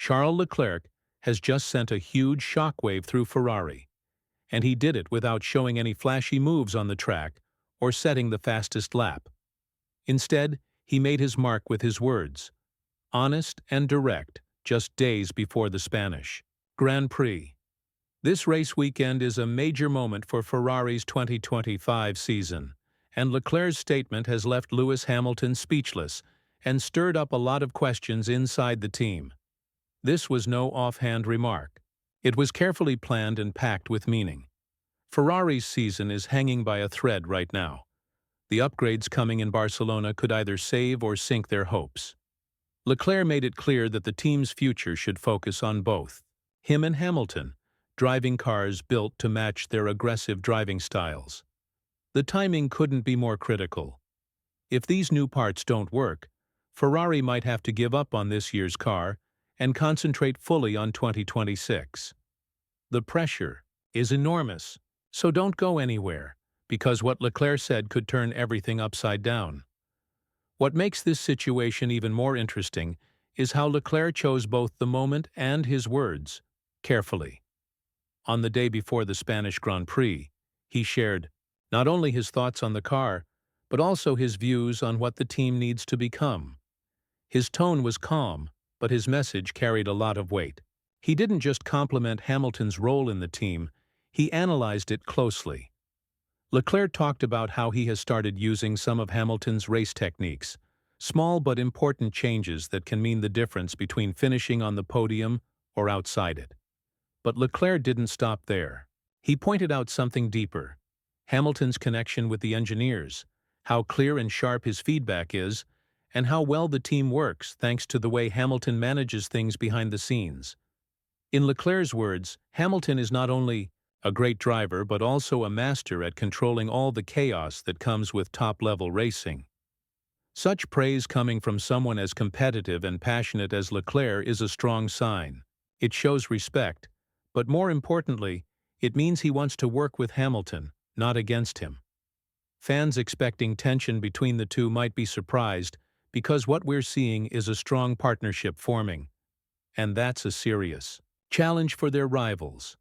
Charles Leclerc has just sent a huge shockwave through Ferrari, and he did it without showing any flashy moves on the track or setting the fastest lap. Instead, he made his mark with his words, honest and direct, just days before the Spanish Grand Prix. This race weekend is a major moment for Ferrari's 2025 season, and Leclerc's statement has left Lewis Hamilton speechless and stirred up a lot of questions inside the team. This was no offhand remark. It was carefully planned and packed with meaning. Ferrari's season is hanging by a thread right now. The upgrades coming in Barcelona could either save or sink their hopes. Leclerc made it clear that the team's future should focus on both him and Hamilton, driving cars built to match their aggressive driving styles. The timing couldn't be more critical. If these new parts don't work, Ferrari might have to give up on this year's car and concentrate fully on 2026. The pressure is enormous, so don't go anywhere, because what Leclerc said could turn everything upside down. What makes this situation even more interesting is how Leclerc chose both the moment and his words carefully. On the day before the Spanish Grand Prix, he shared not only his thoughts on the car, but also his views on what the team needs to become. His tone was calm, but his message carried a lot of weight. He didn't just compliment Hamilton's role in the team, he analyzed it closely. Leclerc talked about how he has started using some of Hamilton's race techniques, small but important changes that can mean the difference between finishing on the podium or outside it. But Leclerc didn't stop there. He pointed out something deeper: Hamilton's connection with the engineers, how clear and sharp his feedback is, and how well the team works thanks to the way Hamilton manages things behind the scenes. In Leclerc's words, Hamilton is not only a great driver but also a master at controlling all the chaos that comes with top-level racing. Such praise coming from someone as competitive and passionate as Leclerc is a strong sign. It shows respect, but more importantly, it means he wants to work with Hamilton, not against him. Fans expecting tension between the two might be surprised, because what we're seeing is a strong partnership forming. And that's a serious challenge for their rivals.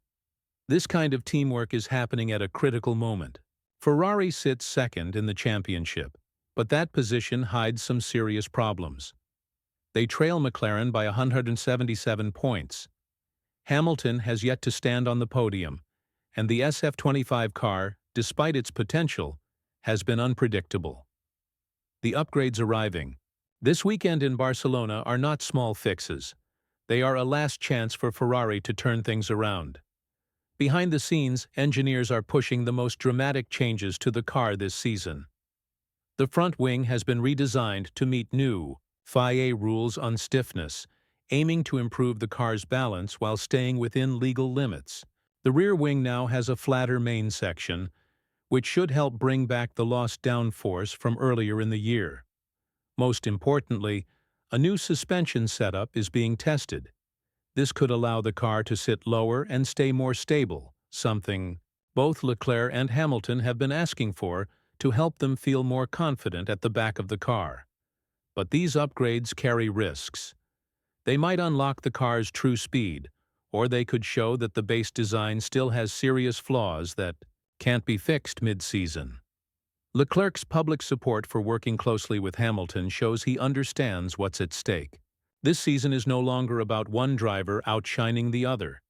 This kind of teamwork is happening at a critical moment. Ferrari sits second in the championship, but that position hides some serious problems. They trail McLaren by 177 points. Hamilton has yet to stand on the podium, and the SF25 car, despite its potential, has been unpredictable. The upgrades arriving this weekend in Barcelona are not small fixes. They are a last chance for Ferrari to turn things around. Behind the scenes, engineers are pushing the most dramatic changes to the car this season. The front wing has been redesigned to meet new FIA rules on stiffness, aiming to improve the car's balance while staying within legal limits. The rear wing now has a flatter main section, which should help bring back the lost downforce from earlier in the year. Most importantly, a new suspension setup is being tested. This could allow the car to sit lower and stay more stable, something both Leclerc and Hamilton have been asking for to help them feel more confident at the back of the car. But these upgrades carry risks. They might unlock the car's true speed, or they could show that the base design still has serious flaws that can't be fixed mid-season. Leclerc's public support for working closely with Hamilton shows he understands what's at stake. This season is no longer about one driver outshining the other.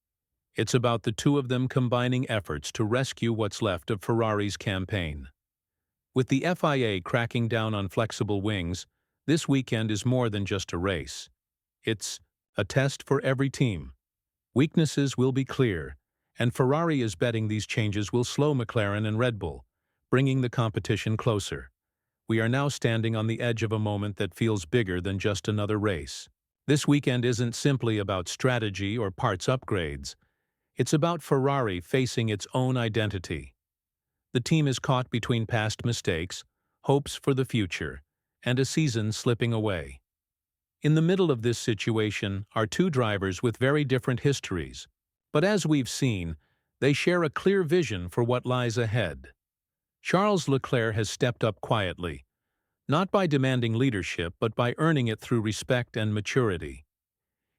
It's about the two of them combining efforts to rescue what's left of Ferrari's campaign. With the FIA cracking down on flexible wings, this weekend is more than just a race. It's a test for every team. Weaknesses will be clear, and Ferrari is betting these changes will slow McLaren and Red Bull, bringing the competition closer. We are now standing on the edge of a moment that feels bigger than just another race. This weekend isn't simply about strategy or parts upgrades. It's about Ferrari facing its own identity. The team is caught between past mistakes, hopes for the future, and a season slipping away. In the middle of this situation are two drivers with very different histories, but as we've seen, they share a clear vision for what lies ahead. Charles Leclerc has stepped up quietly, not by demanding leadership but by earning it through respect and maturity.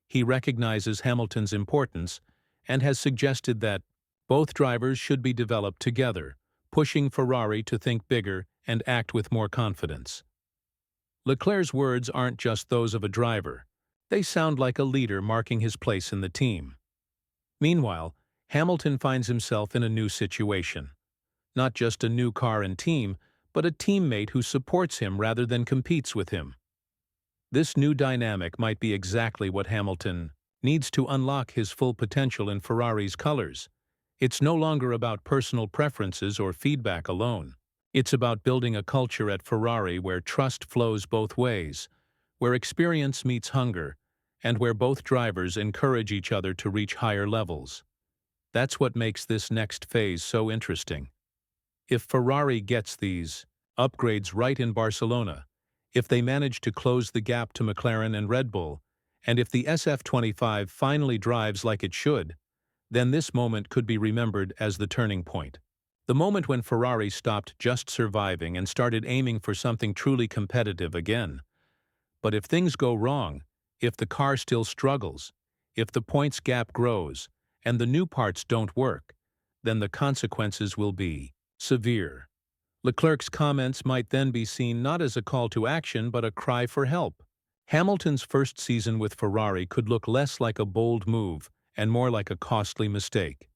he recognizes Hamilton's importance and has suggested that both drivers should be developed together, pushing Ferrari to think bigger and act with more confidence. Leclerc's words aren't just those of a driver. They sound like a leader marking his place in the team. Meanwhile, Hamilton finds himself in a new situation. Not just a new car and team, but a teammate who supports him rather than competes with him. This new dynamic might be exactly what Hamilton needs to unlock his full potential in Ferrari's colors. It's no longer about personal preferences or feedback alone. It's about building a culture at Ferrari where trust flows both ways, where experience meets hunger, and where both drivers encourage each other to reach higher levels. That's what makes this next phase so interesting. If Ferrari gets these upgrades right in Barcelona, if they manage to close the gap to McLaren and Red Bull, and if the SF25 finally drives like it should, then this moment could be remembered as the turning point. The moment when Ferrari stopped just surviving and started aiming for something truly competitive again. But if things go wrong, if the car still struggles, if the points gap grows, and the new parts don't work, then the consequences will be severe. Leclerc's comments might then be seen not as a call to action but a cry for help. Hamilton's first season with Ferrari could look less like a bold move and more like a costly mistake.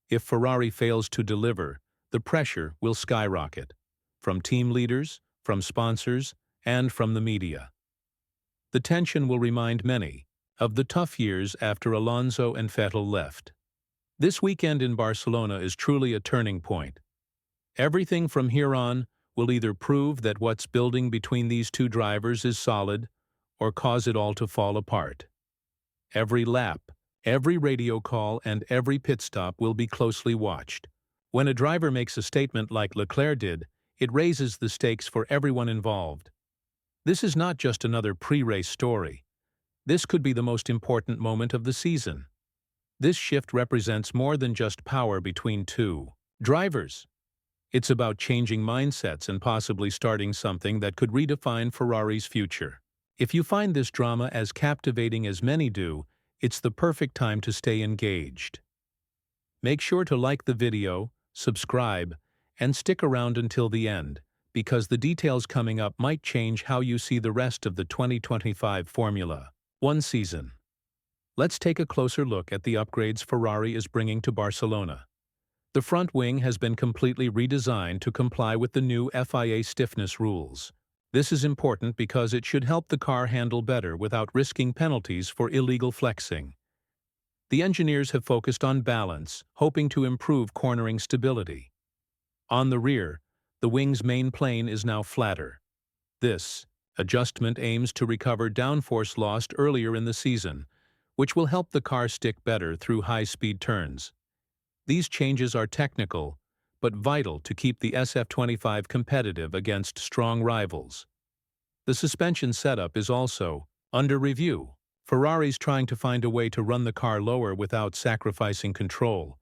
If Ferrari fails to deliver, the pressure will skyrocket, from team leaders, from sponsors, and from the media. The tension will remind many of the tough years after Alonso and Vettel left. This weekend in Barcelona is truly a turning point. Everything from here on will either prove that what's building between these two drivers is solid or cause it all to fall apart. Every lap, every radio call, and every pit stop will be closely watched. When a driver makes a statement like Leclerc did, it raises the stakes for everyone involved. This is not just another pre-race story. This could be the most important moment of the season. This shift represents more than just power between two drivers. It's about changing mindsets and possibly starting something that could redefine Ferrari's future. If you find this drama as captivating as many do, it's the perfect time to stay engaged. Make sure to like the video, subscribe, and stick around until the end, because the details coming up might change how you see the rest of the 2025 Formula One season. Let's take a closer look at the upgrades Ferrari is bringing to Barcelona. The front wing has been completely redesigned to comply with the new FIA stiffness rules. This is important because it should help the car handle better without risking penalties for illegal flexing. The engineers have focused on balance, hoping to improve cornering stability. On the rear, the wing's main plane is now flatter. This adjustment aims to recover downforce lost earlier in the season, which will help the car stick better through high-speed turns. These changes are technical, but vital to keep the SF25 competitive against strong rivals. The suspension setup is also under review. Ferrari's trying to find a way to run the car lower without sacrificing control,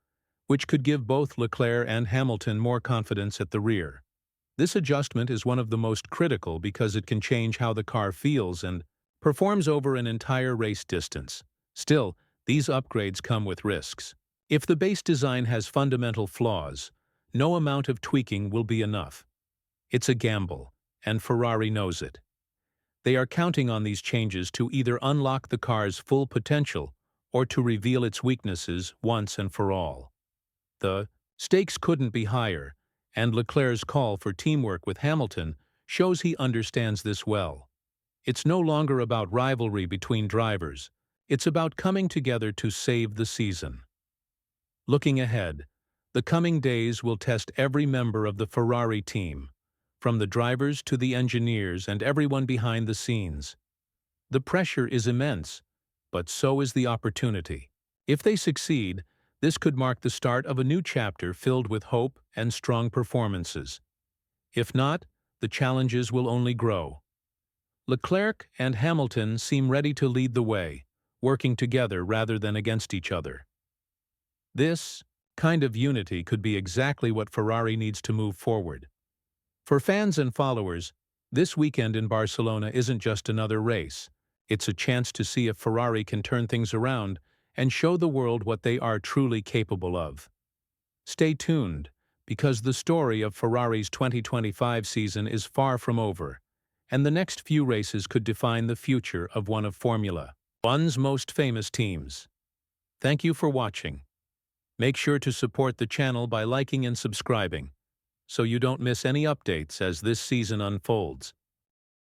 which could give both Leclerc and Hamilton more confidence at the rear. This adjustment is one of the most critical because it can change how the car feels and performs over an entire race distance. Still, these upgrades come with risks. If the base design has fundamental flaws, no amount of tweaking will be enough. It's a gamble, and Ferrari knows it. They are counting on these changes to either unlock the car's full potential or to reveal its weaknesses once and for all. The stakes couldn't be higher, and Leclerc's call for teamwork with Hamilton shows he understands this well. It's no longer about rivalry between drivers. It's about coming together to save the season. Looking ahead, the coming days will test every member of the Ferrari team, from the drivers to the engineers and everyone behind the scenes. The pressure is immense, but so is the opportunity. If they succeed, this could mark the start of a new chapter filled with hope and strong performances. If not, the challenges will only grow. Leclerc and Hamilton seem ready to lead the way, working together rather than against each other. This kind of unity could be exactly what Ferrari needs to move forward. For fans and followers, this weekend in Barcelona isn't just another race. It's a chance to see if Ferrari can turn things around and show the world what they are truly capable of. Stay tuned, because the story of Ferrari's 2025 season is far from over, and the next few races could define the future of one of Formula One's most famous teams. Thank you for watching. Make sure to support the channel by liking and subscribing, so you don't miss any updates as this season unfolds.